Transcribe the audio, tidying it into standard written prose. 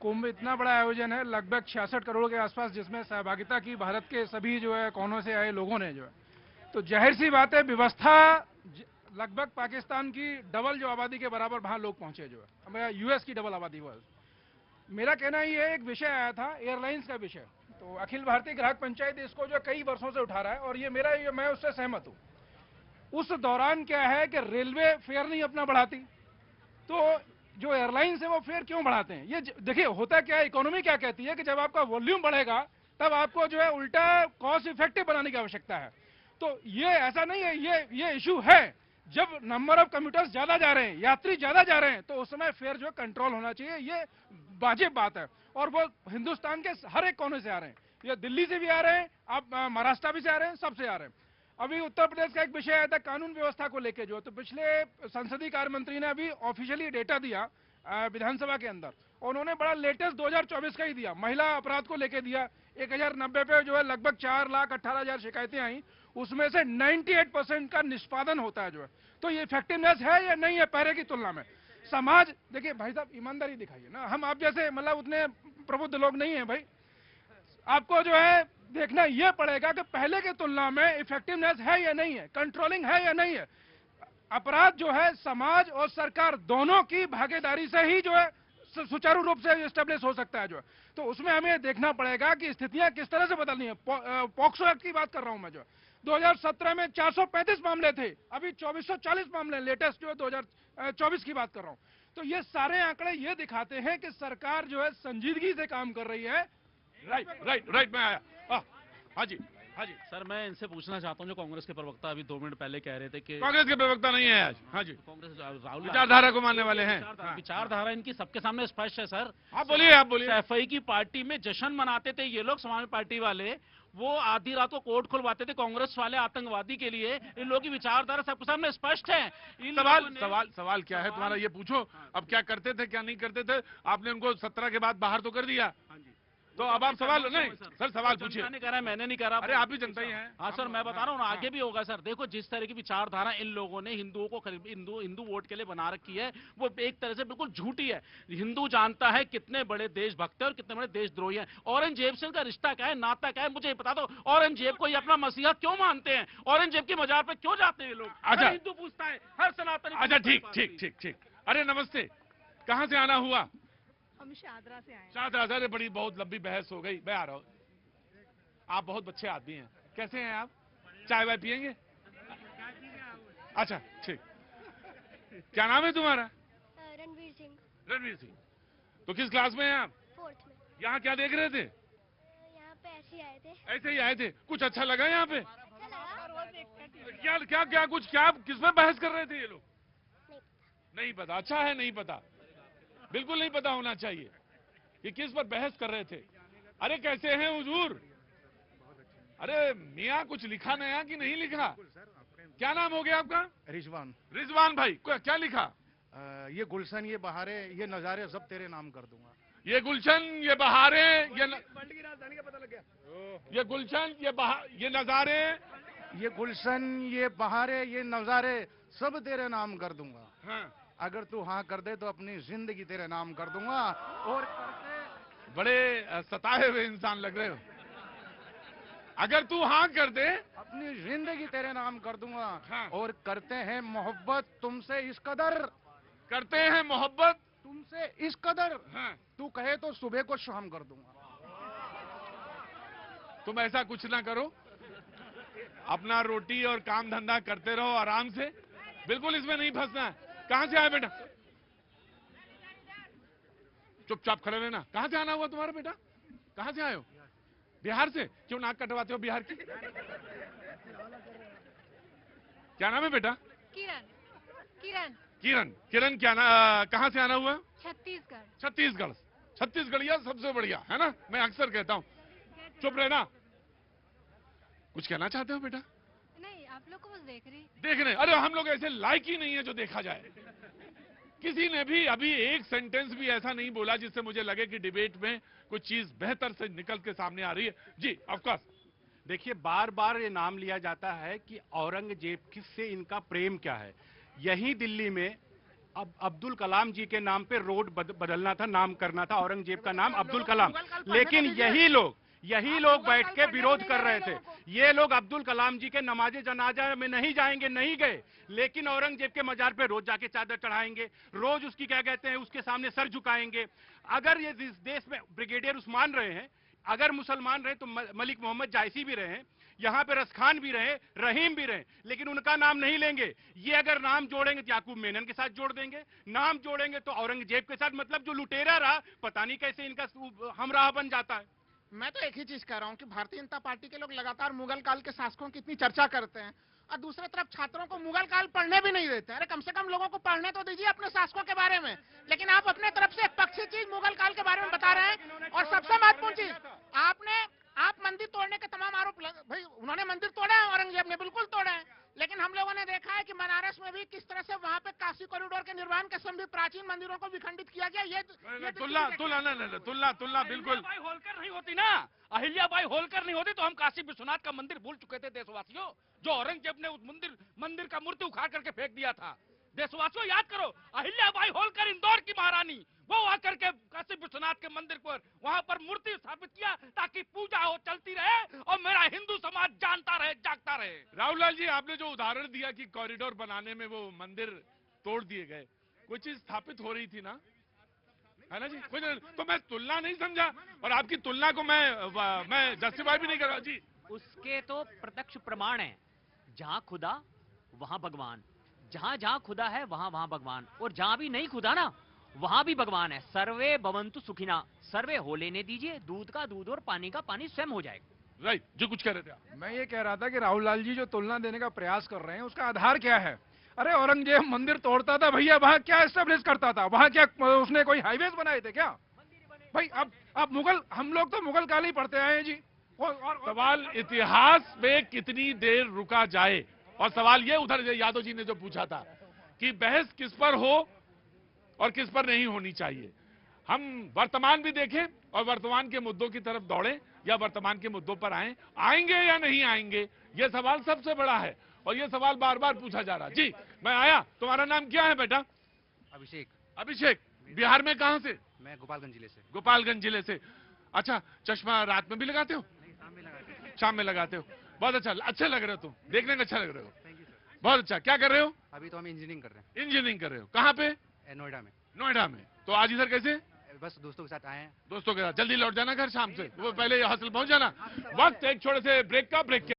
कुंभ इतना बड़ा आयोजन है, लगभग 66 करोड़ के आसपास, जिसमें सहभागिता की भारत के सभी जो है कोनों से आए लोगों ने जो है, तो जाहिर सी बात है व्यवस्था लगभग पाकिस्तान की डबल जो आबादी के बराबर वहां लोग पहुंचे जो है, हमारा यूएस की डबल आबादी हुआ। मेरा कहना ये एक विषय आया था एयरलाइंस का विषय, तो अखिल भारतीय ग्राहक पंचायत इसको जो कई वर्षों से उठा रहा है और ये मैं उससे सहमत हूं। उस दौरान क्या है कि रेलवे फेयर नहीं अपना बढ़ाती, तो जो एयरलाइंस है वो फेयर क्यों बढ़ाते हैं? ये देखिए होता क्या है, इकोनॉमी क्या कहती है कि जब आपका वॉल्यूम बढ़ेगा तब आपको जो है उल्टा कॉस्ट इफेक्टिव बनाने की आवश्यकता है। तो ये ऐसा नहीं है, ये इशू है। जब नंबर ऑफ कम्यूटर्स ज्यादा जा रहे हैं, यात्री ज्यादा जा रहे हैं, तो उस समय फेयर जो है कंट्रोल होना चाहिए, ये वाजिब बात है। और वो हिंदुस्तान के हर एक कोने से आ रहे हैं, ये दिल्ली से भी आ रहे हैं, आप महाराष्ट्र भी से आ रहे हैं, सबसे आ रहे हैं। अभी उत्तर प्रदेश का एक विषय आया था कानून व्यवस्था को लेकर जो, तो पिछले संसदीय कार्य मंत्री ने अभी ऑफिशियली डेटा दिया विधानसभा के अंदर, और उन्होंने बड़ा लेटेस्ट 2024 का ही दिया, महिला अपराध को लेकर दिया। 1090 पे जो है लगभग 4,18,000 शिकायतें आई, उसमें से 98% का निष्पादन होता है जो है। तो ये इफेक्टिवनेस है या नहीं है पहले की तुलना में? समाज देखिए भाई साहब, ईमानदारी दिखाइए ना, हम आप जैसे मतलब उतने प्रबुद्ध लोग नहीं है भाई। आपको जो है देखना यह पड़ेगा कि पहले की तुलना में इफेक्टिवनेस है या नहीं है, कंट्रोलिंग है या नहीं है। अपराध जो है समाज और सरकार दोनों की भागीदारी से ही जो है सुचारू रूप से एस्टेब्लिश हो सकता है जो है। तो उसमें हमें देखना पड़ेगा कि स्थितियां किस तरह से बदलनी है। पॉक्सो एक्ट की बात कर रहा हूं मैं जो 2017 में 435 मामले थे, अभी 2440 मामले, लेटेस्ट जो है 2024 की बात कर रहा हूं। तो ये सारे आंकड़े ये दिखाते हैं कि सरकार जो है संजीदगी से काम कर रही है। राइट, मैं आया। हाँ जी, हाँ जी सर, मैं इनसे पूछना चाहता हूँ, जो कांग्रेस के प्रवक्ता अभी 2 मिनट पहले कह रहे थे कि कांग्रेस के प्रवक्ता नहीं है आज। हाँ जी, कांग्रेस राहुल विचारधारा को मानने वाले हैं। विचारधारा इनकी सबके सामने स्पष्ट है सर। आप बोलिए। एफआई की पार्टी में जश्न मनाते थे ये लोग, समाजवादी पार्टी वाले, वो आधी रात को कोर्ट खुलवाते थे कांग्रेस वाले आतंकवादी के लिए। इन लोगों की विचारधारा सबके सामने स्पष्ट है। सवाल क्या है तुम्हारा, ये पूछो। अब क्या करते थे क्या नहीं करते थे, आपने उनको 17 के बाद बाहर तो कर दिया, तो अब आप सवाल नहीं सर, सवाल पूछिए। मैंने कह रहा है, मैंने नहीं कह रहा। अरे आप भी जनता ही हैं। हाँ सर, मैं बता रहा हूँ, आगे भी होगा सर। देखो, जिस तरह की विचारधारा इन लोगों ने हिंदुओं को हिंदू वोट के लिए बना रखी है, वो एक तरह से बिल्कुल झूठी है। हिंदू जानता है कितने बड़े देशभक्त है और कितने बड़े देशद्रोही हैं। औरंगजेब से इनका रिश्ता क्या है, नाता क्या है, मुझे बता दो। औरंगजेब को ये अपना मसीहा क्यों मानते हैं? औरंगजेब की मजार पे क्यों जाते हैं लोग? अच्छा, हिंदू पूछता है, हर सनातनी। अच्छा, ठीक। अरे नमस्ते, कहाँ से आना हुआ? हम शादरा से आए। शादरा से? बड़ी बहुत लंबी बहस हो गई, मैं आ रहा हूँ। आप बहुत अच्छे आदमी हैं, कैसे हैं आप? चाय वाय पियेंगे? अच्छा, ठीक। क्या नाम है तुम्हारा? रणवीर सिंह। रणवीर सिंह। तो किस क्लास में हैं आप? 4th में। यहाँ क्या देख रहे थे? यहाँ पे ऐसे ही आए थे। ऐसे ही आए थे, कुछ अच्छा लगा यहाँ पे? अच्छा लगा। क्या किस में बहस कर रहे थे ये लोग? नहीं पता। अच्छा है, नहीं पता, बिल्कुल नहीं पता होना चाहिए कि किस पर बहस कर रहे थे। अरे कैसे हैं हुजूर? अरे मियाँ, कुछ लिखा नया कि नहीं लिखा? क्या नाम हो गया आपका? रिजवान। रिजवान भाई, क्या लिखा? ये गुलशन, ये बहारे, ये नजारे सब तेरे नाम कर दूंगा। ये गुलशन, ये बहारे, वर्ल्ड की राजधानी का पता लग गया। ये गुलशन, ये नजारे, ये गुलशन, ये बहारे, ये नजारे सब तेरे नाम कर दूंगा। हाँ। अगर तू हाँ कर दे तो अपनी जिंदगी तेरे नाम कर दूंगा। और करते बड़े सताए हुए इंसान लग रहे हो। अगर तू हाँ कर दे, अपनी जिंदगी तेरे नाम कर दूंगा। हाँ। और करते हैं मोहब्बत तुमसे इस कदर, करते हैं मोहब्बत तुमसे इस कदर, हाँ। तू कहे तो सुबह को शाम कर दूंगा। तुम ऐसा कुछ ना करो, अपना रोटी और काम धंधा करते रहो आराम से, बिल्कुल इसमें नहीं फंसना है। कहां से आए बेटा? चुपचाप खड़े रहना। कहां से आना हुआ तुम्हारा बेटा? कहां से आए हो? बिहार से? क्यों नाक कटवाते हो बिहार की? क्या नाम है बेटा? किरण क्या ना, कहां से आना हुआ? छत्तीसगढ़। छत्तीसगढ़िया सबसे बढ़िया है ना, मैं अक्सर कहता हूं। चुप रहना। कुछ कहना चाहते हो बेटा? नहीं, आप लोग को बस देख रहे। अरे हम लोग ऐसे लायक ही नहीं है जो देखा जाए। किसी ने भी अभी एक सेंटेंस भी ऐसा नहीं बोला जिससे मुझे लगे कि डिबेट में कुछ चीज बेहतर से निकल के सामने आ रही है। जी ऑफ कोर्स। देखिए, बार बार ये नाम लिया जाता है कि औरंगजेब किससे इनका प्रेम क्या है। यही दिल्ली में अब अब्दुल कलाम जी के नाम पे रोड बदलना था, नाम करना था औरंगजेब का नाम अब्दुल कलाम, लेकिन यही लोग बैठ के विरोध कर रहे थे। ये लोग अब्दुल कलाम जी के नमाजे जनाजा में नहीं जाएंगे, नहीं गए, लेकिन औरंगजेब के मजार पे रोज जाके चादर चढ़ाएंगे, रोज उसकी क्या कहते हैं उसके सामने सर झुकाएंगे। अगर ये इस देश में ब्रिगेडियर उस्मान रहे हैं, अगर मुसलमान रहे तो मलिक मोहम्मद जायसी भी रहे, यहाँ पे रसखान भी रहे, रहीम भी रहे, लेकिन उनका नाम नहीं लेंगे। ये अगर नाम जोड़ेंगे तो याकूब मेनन के साथ जोड़ देंगे, नाम जोड़ेंगे तो औरंगजेब के साथ, मतलब जो लुटेरा रहा पता नहीं कैसे इनका हमराह बन जाता है। मैं तो एक ही चीज कह रहा हूँ कि भारतीय जनता पार्टी के लोग लगातार मुगल काल के शासकों की इतनी चर्चा करते हैं और दूसरी तरफ छात्रों को मुगल काल पढ़ने भी नहीं देते। अरे कम से कम लोगों को पढ़ने तो दीजिए अपने शासकों के बारे में, लेकिन आप अपने तरफ से एक पक्षी चीज मुगल काल के बारे में बता रहे हैं। और सबसे महत्वपूर्ण चीज, आप मंदिर तोड़ने के तमाम आरोप भाई उन्होंने मंदिर तोड़ा है, औरंगजेब ने बिल्कुल तोड़ा है, लेकिन हम लोगों ने देखा है कि बनारस में भी किस तरह से वहां पे काशी कॉरिडोर के निर्माण के समय प्राचीन मंदिरों को विखंडित किया गया। ये तुलना बिल्कुल भाई होलकर नहीं होती ना, अहिल्याबाई होलकर नहीं होती तो हम काशी विश्वनाथ का मंदिर भूल चुके थे देशवासियों, जो औरंगजेब ने उस मंदिर का मूर्ति उखाड़ करके फेंक दिया था। देशवासियों याद करो, अहिल्याबाई होलकर इंदौर की महारानी, वो आकर के काशी विश्वनाथ के मंदिर पर वहां पर मूर्ति स्थापित किया ताकि पूजा हो चलती रहे और मेरा हिंदू समाज जानता रहे, जागता रहे। राहुल लाल जी, आपने जो उदाहरण दिया कि कॉरिडोर बनाने में वो मंदिर तोड़ दिए गए, कोई चीज स्थापित हो रही थी ना, है ना जी? तो मैं तुलना नहीं समझा, और आपकी तुलना को मैं जस्टिफाई भी नहीं कर रहा जी। उसके तो प्रत्यक्ष प्रमाण है, जहां खुदा वहां भगवान, जहां जहां खुदा है वहां वहां भगवान, और जहां भी नहीं खुदा ना वहां भी भगवान है। सर्वे भवन्तु सुखिना, सर्वे हो लेने दीजिए, दूध का दूध और पानी का पानी स्वयं हो जाएगा। राइट, जो कुछ कह रहे थे आप। मैं ये कह रहा था कि राहुल लाल जी जो तुलना देने का प्रयास कर रहे हैं उसका आधार क्या है? अरे औरंगजेब मंदिर तोड़ता था भैया, वहां क्या एस्टेब्लिश करता था? वहां क्या उसने कोई हाईवेज बनाए थे क्या भाई? अब मुगल, हम लोग तो मुगल काल ही पढ़ते आए हैं जी। और सवाल इतिहास में कितनी देर रुका जाए, और सवाल ये उधर यादव जी ने जो पूछा था कि बहस किस पर हो और किस पर नहीं होनी चाहिए। हम वर्तमान भी देखें और वर्तमान के मुद्दों की तरफ दौड़ें, या वर्तमान के मुद्दों पर आएंगे या नहीं आएंगे, यह सवाल सबसे बड़ा है, और यह सवाल बार बार पूछा जा रहा है। जी, मैं आया। तुम्हारा नाम क्या है बेटा? अभिषेक। अभिषेक, बिहार में कहां से? मैं गोपालगंज जिले से। गोपालगंज जिले से। अच्छा, चश्मा रात में भी लगाते हो? शाम में लगाते हो। बहुत अच्छा, अच्छे लग रहे हो तुम, देखने में अच्छा लग रहे हो। बहुत अच्छा। क्या कर रहे हो? अभी तो हम इंजीनियरिंग कर रहे हैं। इंजीनियरिंग कर रहे हो? कहाँ पे? नोएडा में। नोएडा में। तो आज इधर कैसे? बस दोस्तों के साथ आए हैं। दोस्तों के साथ। जल्दी लौट जाना घर शाम से, वो पहले हॉस्टल पहुंच जाना। वक्त एक छोटे से ब्रेक का, ब्रेक के